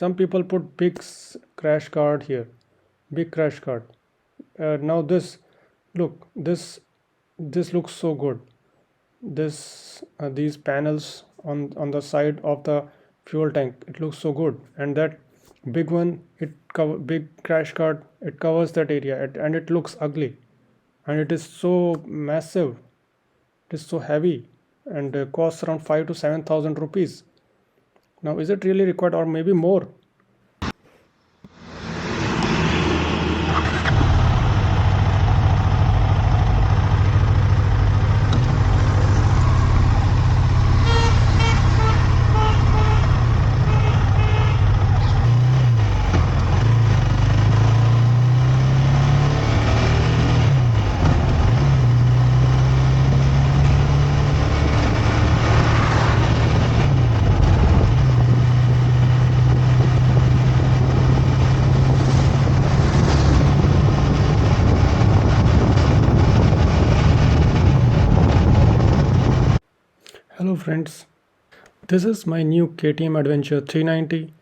some people put big crash guard here, big crash guard. Now this, look, this looks so good. This these panels on the side of the fuel tank, it looks so good. And that big one, big crash guard, it covers that area, and it looks ugly, and it is so massive, it is so heavy, and costs around 5 to 7,000 rupees. Now is it really required, or maybe more? Hello friends, this is my new KTM Adventure 390,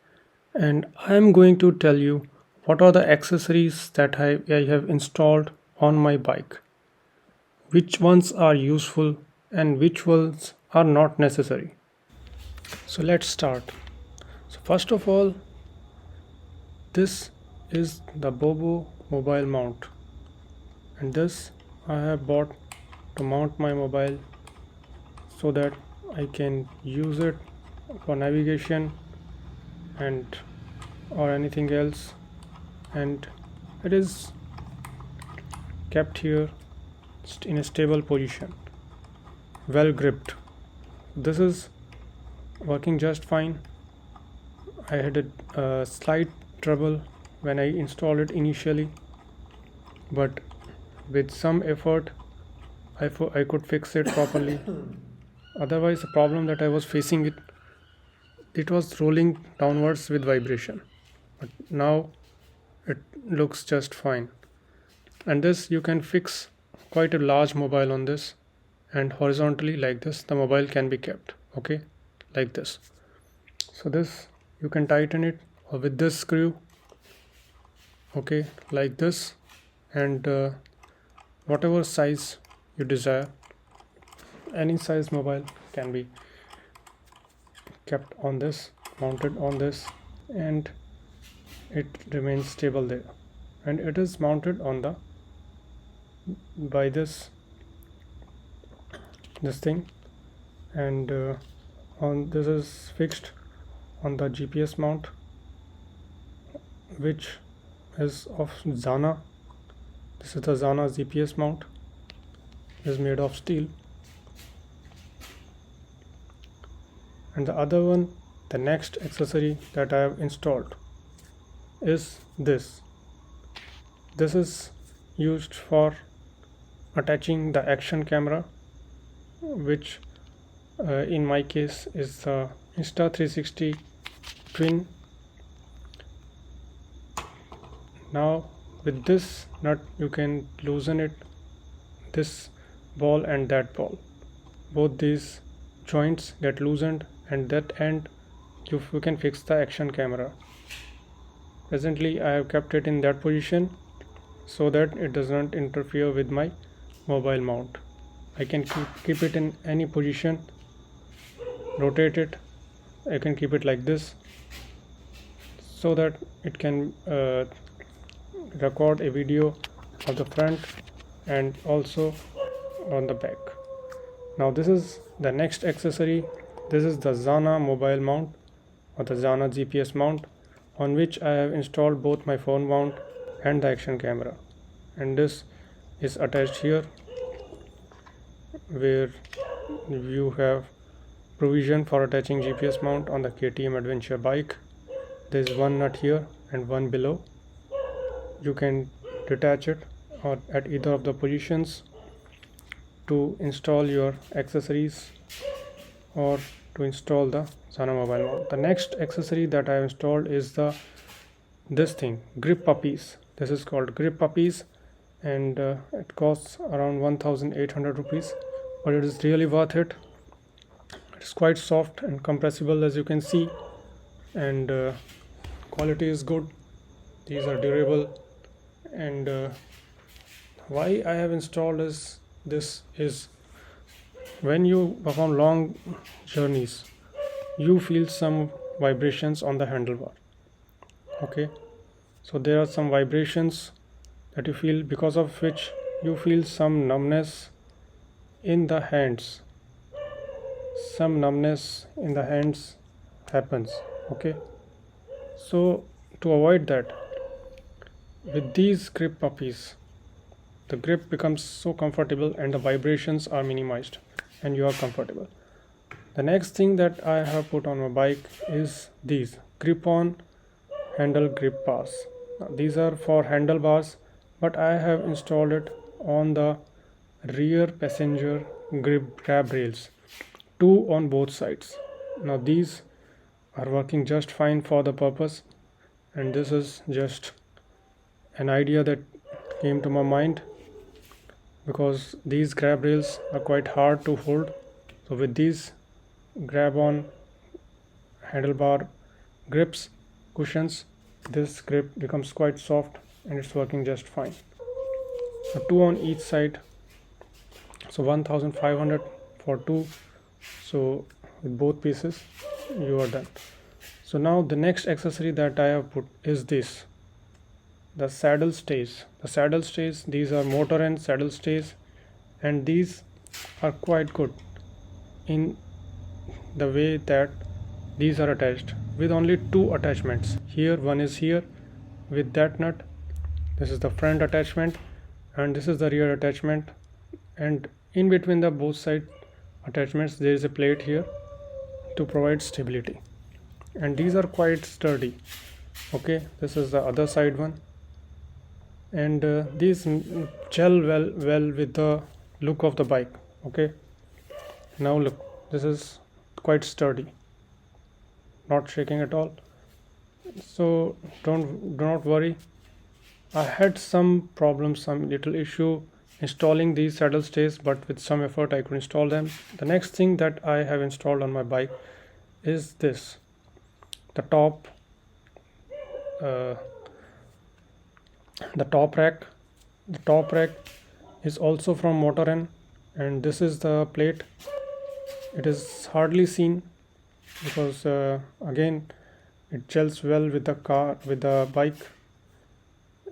and I am going to tell you what are the accessories that I have installed on my bike, which ones are useful and which ones are not necessary. So let's start. So first of all, this is the Bobo mobile mount, and this I have bought to mount my mobile so that I can use it for navigation and or anything else, and it is kept here in a stable position, well gripped. This is working just fine. I had a slight trouble when I installed it initially, but with some effort I could fix it properly. Otherwise, the problem that I was facing, it was rolling downwards with vibration, but now it looks just fine. And this, you can fix quite a large mobile on this, and horizontally like this the mobile can be kept, okay, like this. So this, you can tighten it or with this screw, okay, like this. And whatever size you desire, any size mobile can be kept on this, mounted on this, and it remains stable there. And it is mounted on the by this thing, and on this is fixed on the GPS mount, which is of Zana. This is the Zana GPS mount, is made of steel. And the other one, the next accessory that I have installed is this. This is used for attaching the action camera, which in my case is the Insta360 twin. Now with this nut you can loosen it, this ball and that ball, both these joints get loosened, and that end you can fix the action camera. Presently I have kept it in that position so that it does not interfere with my mobile mount. I can keep it in any position, rotate it, I can keep it like this so that it can record a video of the front and also on the back. Now this is the next accessory. This is the Zana mobile mount or the Zana GPS mount, on which I have installed both my phone mount and the action camera. And this is attached here, where you have provision for attaching GPS mount on the KTM Adventure bike. There is one nut here and one below. You can detach it or at either of the positions to install your accessories or to install the Zana mobile mount. The next accessory that I have installed is this thing, grip puppies. This is called grip puppies, and it costs around 1,800 rupees, but it is really worth it. It's quite soft and compressible, as you can see, and quality is good, these are durable. And why I have installed this is when you perform long journeys, you feel some vibrations on the handlebar. Okay, so there are some vibrations that you feel, because of which you feel some numbness in the hands. Some numbness in the hands happens. Okay, so to avoid that, with these grip puppies, the grip becomes so comfortable and the vibrations are minimized and you are comfortable. The next thing that I have put on my bike is these grip on handle grip bars. Now, these are for handlebars, but I have installed it on the rear passenger grab rails, two on both sides. Now these are working just fine for the purpose, and this is just an idea that came to my mind because these grab rails are quite hard to hold. So with these grab on handlebar grips cushions, this grip becomes quite soft and it's working just fine. So two on each side, so 1500 for two. So with both pieces you are done. So now the next accessory that I have put is this, the saddle stays. The saddle stays, these are motor and saddle stays, and these are quite good in the way that these are attached with only two attachments. Here one is here with that nut, this is the front attachment, and this is the rear attachment, and in between the both side attachments there is a plate here to provide stability, and these are quite sturdy. Okay, this is the other side one, and these gel well with the look of the bike. Okay, now look, this is quite sturdy, not shaking at all. So do not worry. I had some problems, some little issue installing these saddle stays, but with some effort I could install them. The next thing that I have installed on my bike is this, the top uh, the top rack. The top rack is also from Motor N, and this is the plate. It is hardly seen because again it gels well with the car, with the bike,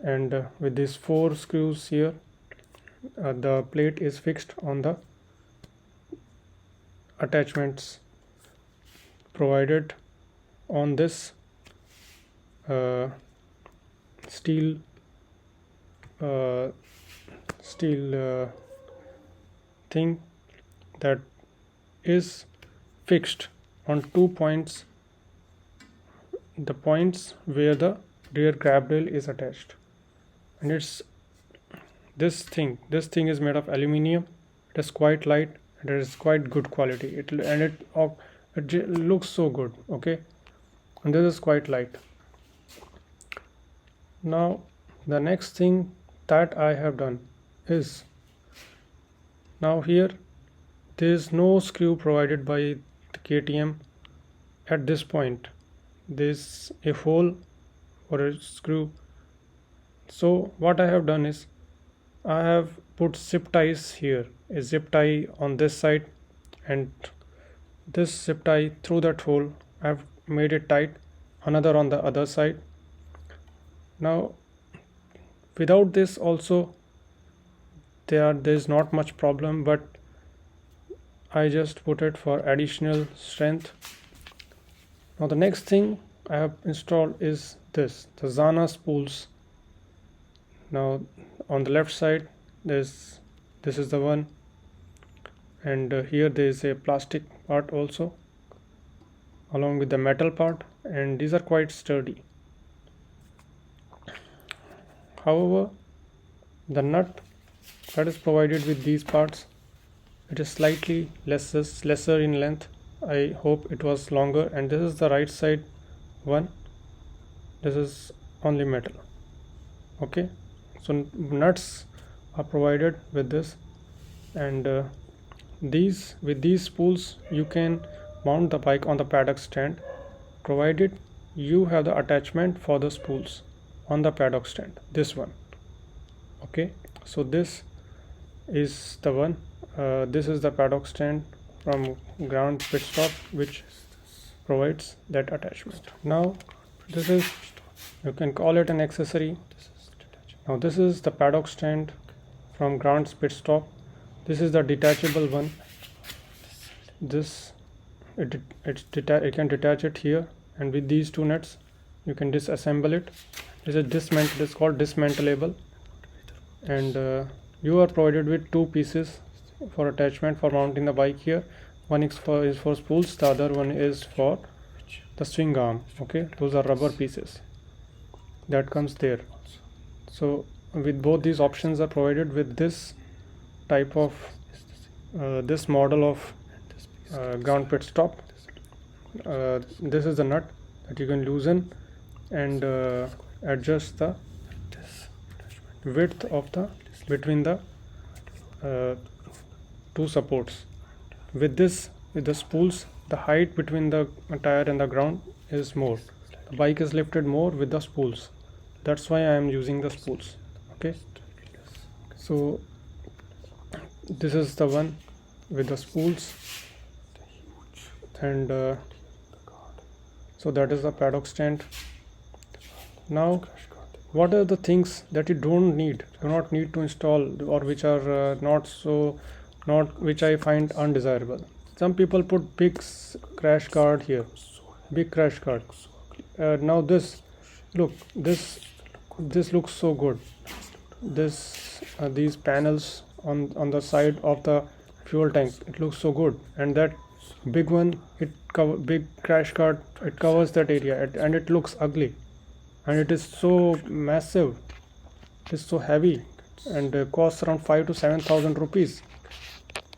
and with these four screws here, the plate is fixed on the attachments provided on this uh, steel uh, thing that is fixed on 2 points, the points where the rear grab rail is attached. And it's this thing is made of aluminium. It is quite light and it is quite good quality. It looks so good. Okay, and this is quite light. Now the next thing that I have done is, now here there is no screw provided by the KTM at this point. There's a hole for a screw. So what I have done is I have put zip ties here, a zip tie on this side and this zip tie through that hole. I have made it tight, another on the other side. Now without this also there's not much problem, but I just put it for additional strength. Now the next thing I have installed is this, the Zana spools. Now on the left side this is the one, and here there is a plastic part also along with the metal part, and these are quite sturdy. However, the nut that is provided with these parts, it is slightly lesser in length. I hope it was longer, and this is the right side one, this is only metal. Okay, so nuts are provided with this, and with these spools you can mount the bike on the paddock stand, provided you have the attachment for the spools on the paddock stand, this one. Okay, so this is the one. This is the paddock stand from ground pit stop, which provides that attachment. Now this is, you can call it an accessory. Now this is the paddock stand from ground pit stop. This is the detachable one. This you can detach it here, and with these two nuts you can disassemble it. This is called dismantleable, and you are provided with two pieces for attachment for mounting the bike here. One is for spools, the other one is for the swing arm. Okay, those are rubber pieces that comes there. So with both these options are provided with this type of this model of ground pit stop. This is the nut that you can loosen and adjust the width of the between the two supports. With the spools, the height between the tire and the ground is more. The bike is lifted more with the spools. That's why I am using the spools. Okay, so this is the one with the spools, and so that is the paddock stand. Now what are the things that you do not need to install, or which are which I find undesirable? Some people put big crash guard here, big crash guard. Now this looks so good. These panels on the side of the fuel tank, it looks so good, and that big one, big crash guard, it covers that area, and it looks ugly, and it is so massive, it is so heavy, and costs around 5 to 7,000 rupees.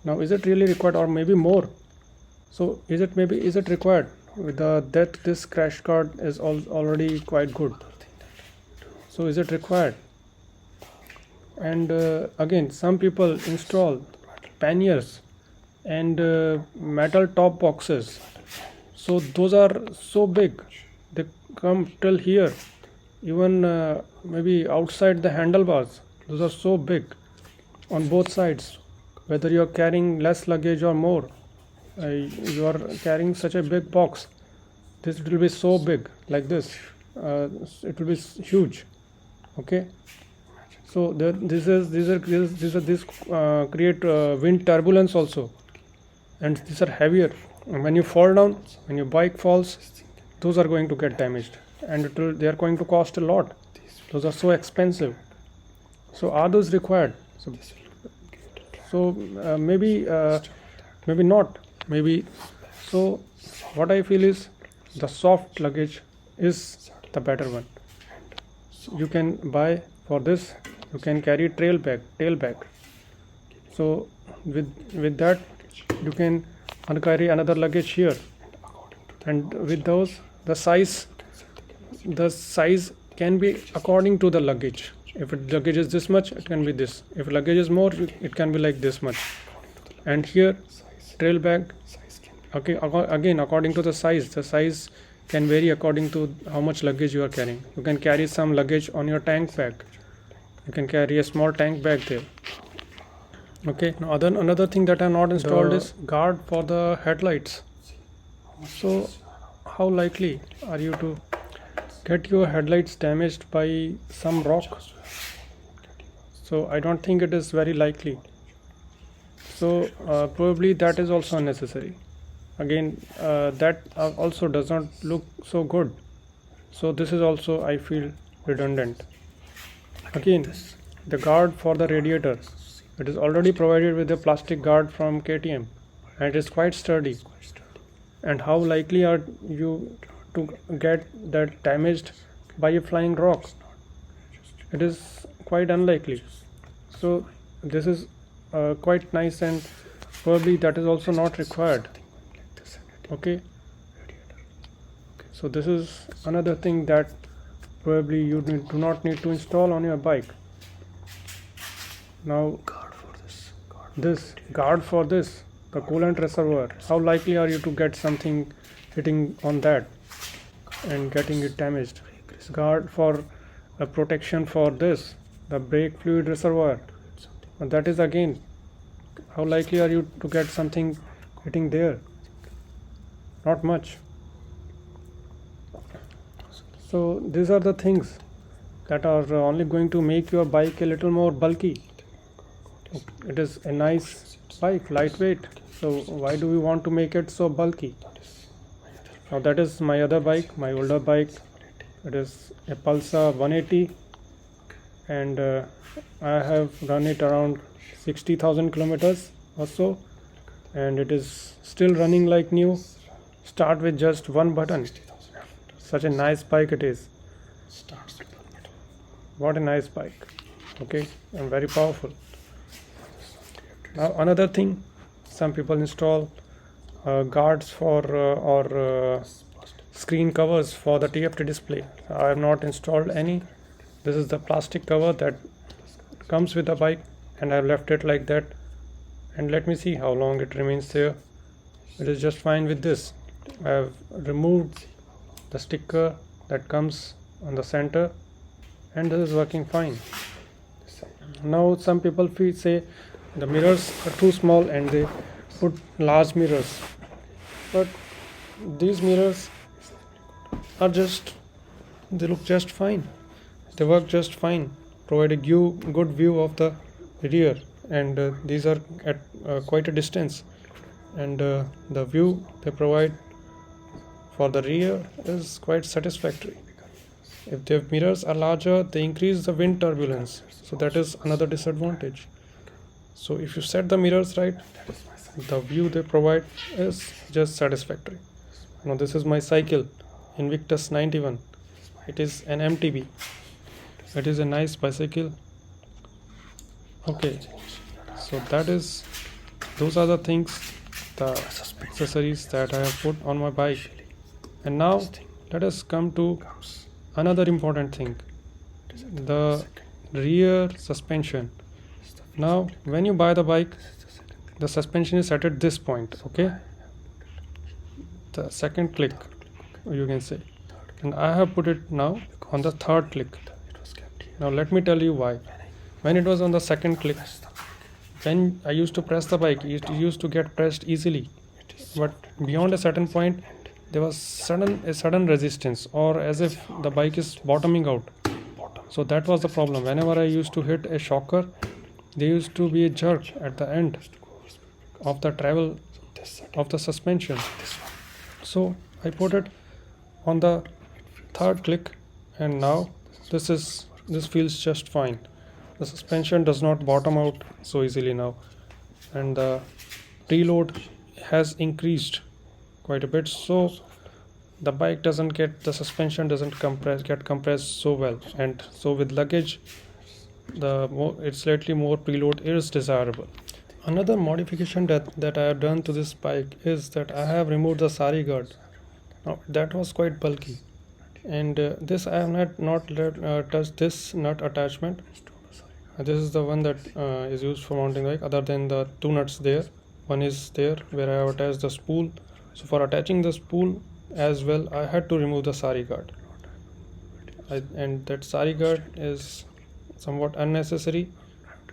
Now is it really required, or maybe more? So is it required? This crash guard is already quite good, so is it required? And again, some people install panniers and metal top boxes, so those are so big, they come till here, even maybe outside the handlebars. Those are so big on both sides. Whether you are carrying less luggage or more, you are carrying such a big box, this will be so big like this. It will be huge. Okay, so this create wind turbulence also, and these are heavier. And when you fall down, when your bike falls, those are going to get damaged, and they are going to cost a lot. Those are so expensive. So are those required? So maybe not, maybe. So what I feel is the soft luggage is the better one. You can buy for this, you can carry tail bag. So with that you can carry another luggage here, and with those the size can be according to the luggage. If luggage is this much, it can be this. If luggage is more, it can be like this much. And here trail bag, okay, again according to the size can vary according to how much luggage you are carrying. You can carry some luggage on your tank bag, you can carry a small tank bag there. Okay, now another thing that I not installed is guard for the headlights. So how likely are you to get your headlights damaged by some rock? So I don't think it is very likely. So probably that is also unnecessary. Again, that also does not look so good. So this is also, I feel, redundant. Again, the guard for the radiator, it is already provided with a plastic guard from KTM, and it is quite sturdy. And how likely are you to get that damaged by a flying rock? It is quite unlikely. So this is quite nice, and probably that is also not required. Okay, so this is another thing that probably you do not need to install on your bike. Now this guard for this, the coolant reservoir, how likely are you to get something hitting on that? and getting it damaged. Guard for protection for this, the brake fluid reservoir. And that is again, how likely are you to get something hitting there? Not much. So these are the things that are only going to make your bike a little more bulky. It is a nice bike, lightweight. So why do we want to make it so bulky? Now that is my other bike, my older bike. It is a Pulsar 180, and I have run it around 60,000 kilometers or so, and it is still running like new. Start with just one button. Such a nice bike it is. What a nice bike. Okay, and very powerful. Now another thing, some people install guards for or screen covers for the TFT display. I have not installed any. This is the plastic cover that comes with the bike, and I have left it like that, and let me see how long it remains there. It is just fine with this. I have removed the sticker that comes on the center, and this is working fine. Now some people say the mirrors are too small and they put large mirrors, but these mirrors are they look just fine, they work just fine, provide a good view of the rear, and these are at quite a distance, and the view they provide for the rear is quite satisfactory. If the mirrors are larger, they increase the wind turbulence, so that is another disadvantage. So if you set the mirrors right, the view they provide is just satisfactory. Now this is my cycle, Invictus 91. It is an MTB. It is a nice bicycle. Okay, so those are the things, the accessories that I have put on my bike. And now let us come to another important thing, the rear suspension. Now when you buy the bike, the suspension is set at this point, okay, the second click you can say, and I have put it now on the third click. Now let me tell you why. When it was on the second click, when I used to press the bike, it used to get pressed easily, but beyond a certain point there was a sudden resistance, or as if the bike is bottoming out. So that was the problem. Whenever I used to hit a shocker, there used to be a jerk at the end of the travel of the suspension. So I put it on the third click, and now this feels just fine. The suspension does not bottom out so easily now, and the preload has increased quite a bit, so the suspension doesn't get compressed so well, and so with luggage it's slightly more preload is desirable. Another modification that I have done to this bike is that I have removed the sari guard. Now that was quite bulky, and this I have not touched this nut attachment. This is the one that is used for mounting the bike, other than the two nuts there. One is there where I have attached the spool. So for attaching the spool as well, I had to remove the sari guard, and that sari guard is somewhat unnecessary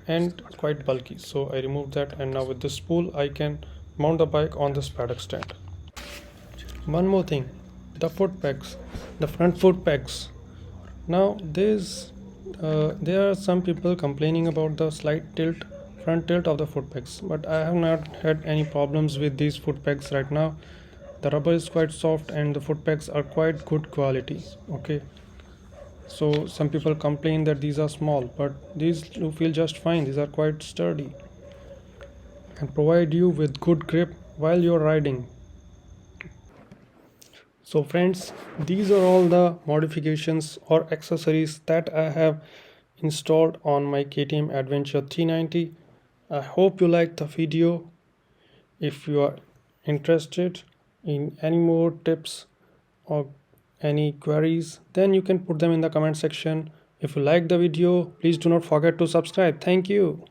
and quite bulky, so I removed that, and now with this spool I can mount the bike on this paddock stand. One more thing, the foot pegs, the front foot pegs. Now there are some people complaining about the slight front tilt of the foot pegs, but I have not had any problems with these foot pegs right now. The rubber is quite soft and the foot pegs are quite good quality. Okay, so some people complain that these are small, but these do feel just fine. These are quite sturdy and provide you with good grip while you're riding. So friends, these are all the modifications or accessories that I have installed on my KTM Adventure 390. I hope you liked the video. If you are interested in any more tips or any queries, then you can put them in the comment section. If you like the video, please do not forget to subscribe. Thank you.